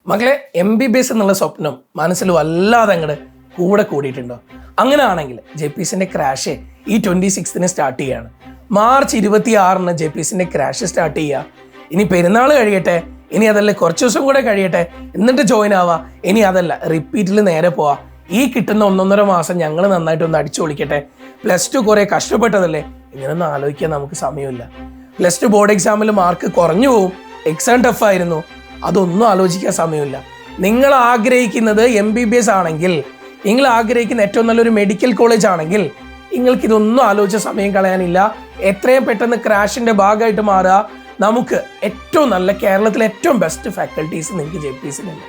മക്കളെ MBBS എന്നുള്ള സ്വപ്നം മനസ്സിൽ വല്ലാതെ അങ്ങോട്ട് കൂടെ കൂടിയിട്ടുണ്ടോ? അങ്ങനെയാണെങ്കിൽ JPCന്റെ ക്രാഷ് ഈ 26-ന് സ്റ്റാർട്ട് ചെയ്യാണ്. മാർച്ച് 26-ന് JPCന്റെ ക്രാഷ് സ്റ്റാർട്ട് ചെയ്യുക. ഇനി പെരുന്നാൾ കഴിയട്ടെ, ഇനി അതല്ല കുറച്ച് ദിവസം കൂടെ കഴിയട്ടെ, എന്നിട്ട് ജോയിൻ ആവാ. ഇനി അതല്ല റിപ്പീറ്റിൽ നേരെ പോവാ. ഈ കിട്ടുന്ന 1.5 മാസം ഞങ്ങൾ നന്നായിട്ടൊന്ന് അടിച്ചു പൊളിക്കട്ടെ. +2 കുറെ കഷ്ടപ്പെട്ടതല്ലേ, ഇങ്ങനൊന്നും ആലോചിക്കാൻ നമുക്ക് സമയമില്ല. +2 ബോർഡ് എക്സാമിൽ മാർക്ക് കുറഞ്ഞു പോവും, എക്സാം ടഫ് ആയിരുന്നു, അതൊന്നും ആലോചിക്കാൻ സമയമില്ല. നിങ്ങൾ ആഗ്രഹിക്കുന്നത് MBBS ആണെങ്കിൽ, നിങ്ങൾ ആഗ്രഹിക്കുന്ന ഏറ്റവും നല്ലൊരു മെഡിക്കൽ കോളേജ് ആണെങ്കിൽ നിങ്ങൾക്ക് ഇതൊന്നും ആലോചിച്ച സമയം കളയാനില്ല. എത്രയും പെട്ടെന്ന് ക്രാഷിന്റെ ഭാഗമായിട്ട് മാറുക. നമുക്ക് ഏറ്റവും നല്ല കേരളത്തിലെ ഏറ്റവും ബെസ്റ്റ് ഫാക്കൽറ്റീസ് നിങ്ങൾക്ക് JPCയിലുണ്ട്.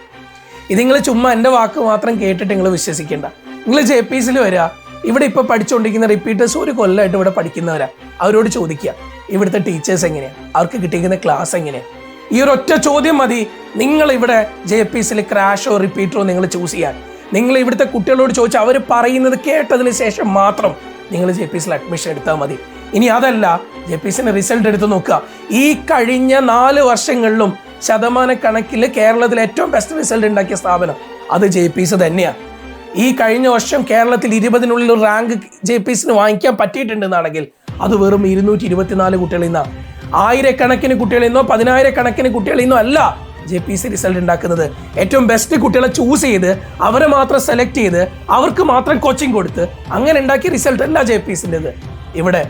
ഇത് നിങ്ങൾ ചുമ്മാ എൻ്റെ വാക്ക് മാത്രം കേട്ടിട്ട് നിങ്ങൾ വിശ്വസിക്കേണ്ട. നിങ്ങൾ JPCയിൽ വരിക. ഇവിടെ ഇപ്പോൾ പഠിച്ചുകൊണ്ടിരിക്കുന്ന റിപ്പീറ്റേഴ്സ് ഒരു കൊല്ലമായിട്ട് ഇവിടെ പഠിക്കുന്നവരാ. അവരോട് ചോദിക്കുക ഇവിടുത്തെ ടീച്ചേഴ്സ് എങ്ങനെയാണ്, അവർക്ക് കിട്ടിയിരിക്കുന്ന ക്ലാസ് എങ്ങനെയാണ്. ഈ ഒരു ഒറ്റ ചോദ്യം മതി നിങ്ങൾ ഇവിടെ JPCയിൽ ക്രാഷോ റിപ്പീറ്ററോ നിങ്ങൾ ചൂസ് ചെയ്യാൻ. നിങ്ങൾ ഇവിടുത്തെ കുട്ടികളോട് ചോദിച്ചാൽ അവർ പറയുന്നത് കേട്ടതിന് ശേഷം മാത്രം നിങ്ങൾ JPCയിൽ അഡ്മിഷൻ എടുത്താൽ മതി. ഇനി അതല്ല, JPCന്റെ റിസൾട്ട് എടുത്ത് നോക്കുക. ഈ കഴിഞ്ഞ 4 വർഷങ്ങളിലും ശതമാനക്കണക്കിൽ കേരളത്തിൽ ഏറ്റവും ബെസ്റ്റ് റിസൾട്ട് ഉണ്ടാക്കിയ സ്ഥാപനം അത് JPC തന്നെയാണ്. ഈ കഴിഞ്ഞ വർഷം കേരളത്തിൽ 20-നുള്ളിൽ റാങ്ക് JPCന് വാങ്ങിക്കാൻ പറ്റിയിട്ടുണ്ടെന്നാണെങ്കിൽ അത് വെറും 224 കുട്ടികളിൽ നിന്നാണ്. 1000-കണക്കിന് കുട്ടികളിൽ നിന്നോ 10,000-കണക്കിന് കുട്ടികളിൽ നിന്നോ അല്ല JPC റിസൾട്ട് ഉണ്ടാക്കുന്നത്. ഏറ്റവും ബെസ്റ്റ് കുട്ടികളെ ചൂസ് ചെയ്ത് അവരെ മാത്രം സെലക്ട് ചെയ്ത് അവർക്ക് മാത്രം കോച്ചിങ് കൊടുത്ത് അങ്ങനെ ഉണ്ടാക്കിയ റിസൾട്ട് അല്ല JPCൻ്റെത്. ഇവിടെ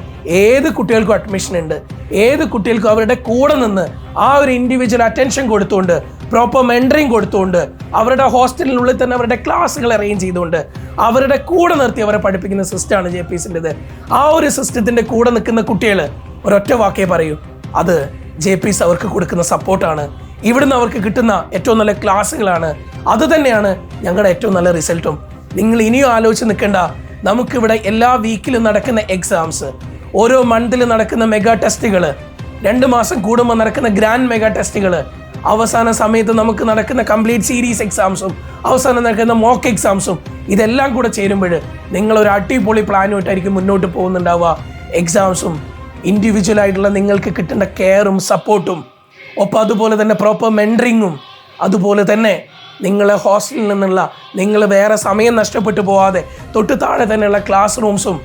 ഏത് കുട്ടികൾക്കും അഡ്മിഷൻ ഉണ്ട്. ഏത് കുട്ടികൾക്കും അവരുടെ കൂടെ നിന്ന് ആ ഒരു ഇൻഡിവിജ്വൽ അറ്റൻഷൻ കൊടുത്തുകൊണ്ട്, പ്രോപ്പർ മെൻറ്ററിങ് കൊടുത്തുകൊണ്ട്, അവരുടെ ഹോസ്റ്റലിനുള്ളിൽ തന്നെ അവരുടെ ക്ലാസ്സുകൾ അറേഞ്ച് ചെയ്തുകൊണ്ട് അവരുടെ കൂടെ നിർത്തി അവരെ പഠിപ്പിക്കുന്ന സിസ്റ്റമാണ് JPCൻ്റെത്. ആ ഒരു സിസ്റ്റത്തിൻ്റെ കൂടെ നിൽക്കുന്ന കുട്ടികൾ ഒരൊറ്റ വാക്കേ പറയൂ, അത് JPC അവർക്ക് കൊടുക്കുന്ന സപ്പോർട്ടാണ്. ഇവിടുന്ന് അവർക്ക് കിട്ടുന്ന ഏറ്റവും നല്ല ക്ലാസ്സുകളാണ്. അത് തന്നെയാണ് ഞങ്ങളുടെ ഏറ്റവും നല്ല റിസൾട്ടും. നിങ്ങൾ ഇനിയും ആലോചിച്ച് നിൽക്കേണ്ട. നമുക്കിവിടെ എല്ലാ വീക്കിലും നടക്കുന്ന എക്സാംസ്, ഓരോ മന്തിൽ നടക്കുന്ന മെഗാ ടെസ്റ്റുകൾ, 2 മാസം കൂടുമ്പോൾ നടക്കുന്ന ഗ്രാൻഡ് മെഗാ ടെസ്റ്റുകൾ, അവസാന സമയത്ത് നമുക്ക് നടക്കുന്ന കംപ്ലീറ്റ് സീരീസ് എക്സാംസും അവസാനം നടക്കുന്ന മോക്ക് എക്സാംസും, ഇതെല്ലാം കൂടെ ചേരുമ്പോൾ നിങ്ങളൊരു അടിപൊളി പ്ലാനുമായിട്ടായിരിക്കും മുന്നോട്ട് പോകുന്നുണ്ടാവുക. എക്സാംസും ഇൻഡിവിജ്വൽ ആയിട്ടുള്ള നിങ്ങൾക്ക് കിട്ടേണ്ട കെയറും സപ്പോർട്ടും, ഒപ്പം അതുപോലെ തന്നെ പ്രോപ്പർ മെൻറ്ററിങ്ങും, അതുപോലെ തന്നെ നിങ്ങളെ ഹോസ്റ്റലിൽ നിന്നുള്ള നിങ്ങൾ വേറെ സമയം നഷ്ടപ്പെട്ടു പോവാതെ തൊട്ട് താഴെ തന്നെയുള്ള ക്ലാസ് റൂംസും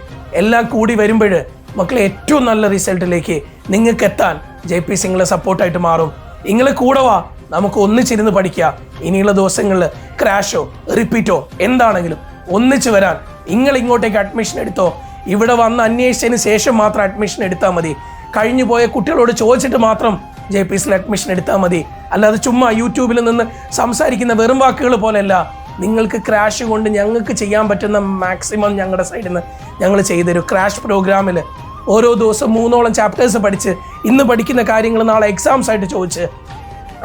എല്ലാം കൂടി വരുമ്പോൾ മക്കളെ ഏറ്റവും നല്ല റിസൾട്ടിലേക്ക് നിങ്ങൾക്ക് എത്താൻ JPC നിങ്ങളെ സപ്പോർട്ടായിട്ട് മാറും. നിങ്ങൾ കൂടെ വാ, നമുക്ക് ഒന്നിച്ചിരുന്ന് പഠിക്കുക. ഇനിയുള്ള ദിവസങ്ങളിൽ ക്രാഷോ റിപ്പീറ്റോ എന്താണെങ്കിലും ഒന്നിച്ച് വരാൻ നിങ്ങൾ ഇങ്ങോട്ടേക്ക് അഡ്മിഷൻ എടുത്തോ. ഇവിടെ വന്ന് അന്വേഷിച്ചതിന് ശേഷം മാത്രം അഡ്മിഷൻ എടുത്താൽ മതി. കഴിഞ്ഞു പോയ കുട്ടികളോട് ചോദിച്ചിട്ട് മാത്രം JPCയിൽ അഡ്മിഷൻ എടുത്താൽ മതി. അല്ലാതെ ചുമ്മാ യൂട്യൂബിൽ നിന്ന് സംസാരിക്കുന്ന വെറും വാക്കുകൾ പോലെയല്ല. നിങ്ങൾക്ക് ക്രാഷ് കൊണ്ട് ഞങ്ങൾക്ക് ചെയ്യാൻ പറ്റുന്ന മാക്സിമം ഞങ്ങളുടെ സൈഡിൽ നിന്ന് ഞങ്ങൾ ചെയ്തൊരു ക്രാഷ് പ്രോഗ്രാമിൽ ഓരോ ദിവസം 3ഓളം ചാപ്റ്റേഴ്സ് പഠിച്ച് ഇന്ന് പഠിക്കുന്ന കാര്യങ്ങൾ നാളെ എക്സാംസ് ആയിട്ട് ചോദിച്ച്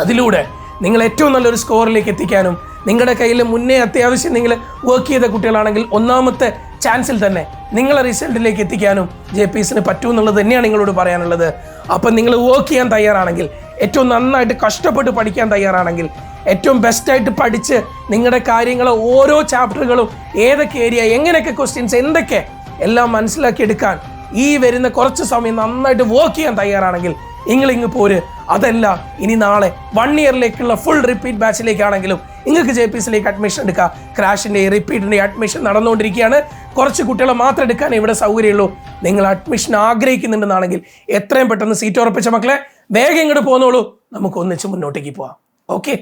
അതിലൂടെ നിങ്ങൾ ഏറ്റവും നല്ലൊരു സ്കോറിലേക്ക് എത്തിക്കാനും, നിങ്ങളുടെ കയ്യിൽ മുന്നേ അത്യാവശ്യം നിങ്ങൾ വർക്ക് ചെയ്ത കുട്ടികളാണെങ്കിൽ 1ാമത്തെ ചാൻസിൽ തന്നെ നിങ്ങളെ റിസൾട്ടിലേക്ക് എത്തിക്കാനും JPCന് പറ്റും എന്നുള്ളത് തന്നെയാണ് നിങ്ങളോട് പറയാനുള്ളത്. അപ്പം നിങ്ങൾ വർക്ക് ചെയ്യാൻ തയ്യാറാണെങ്കിൽ, ഏറ്റവും നന്നായിട്ട് കഷ്ടപ്പെട്ട് പഠിക്കാൻ തയ്യാറാണെങ്കിൽ, ഏറ്റവും ബെസ്റ്റായിട്ട് പഠിച്ച് നിങ്ങളുടെ കാര്യങ്ങൾ ഓരോ ചാപ്റ്ററുകളും ഏതൊക്കെ ഏരിയ, എങ്ങനെയൊക്കെ ക്വസ്റ്റ്യൻസ്, എന്തൊക്കെ എല്ലാം മനസ്സിലാക്കിയെടുക്കാൻ ഈ വരുന്ന കുറച്ച് സമയം നന്നായിട്ട് വർക്ക് ചെയ്യാൻ തയ്യാറാണെങ്കിൽ നിങ്ങൾ പോര്. അതല്ല, ഇനി നാളെ 1 ഇയറിലേക്കുള്ള ഫുൾ റിപ്പീറ്റ് ബാച്ചിലേക്കാണെങ്കിലും നിങ്ങൾക്ക് JPCയിലേക്ക് അഡ്മിഷൻ എടുക്കാം. ക്രാഷിൻ്റെ റിപ്പീറ്റിൻ്റെ അഡ്മിഷൻ നടന്നുകൊണ്ടിരിക്കുകയാണ്. കുറച്ച് കുട്ടികളെ മാത്രം എടുക്കാൻ ഇവിടെ സൗകര്യമുള്ളൂ. നിങ്ങൾ അഡ്മിഷൻ ആഗ്രഹിക്കുന്നുണ്ടെന്നാണെങ്കിൽ എത്രയും പെട്ടെന്ന് സീറ്റ് ഉറപ്പിച്ച മക്കളെ വേഗം ഇങ്ങോട്ട് പോന്നോളൂ. നമുക്ക് ഒന്നിച്ച് മുന്നോട്ടേക്ക് പോവാം. ഓക്കെ.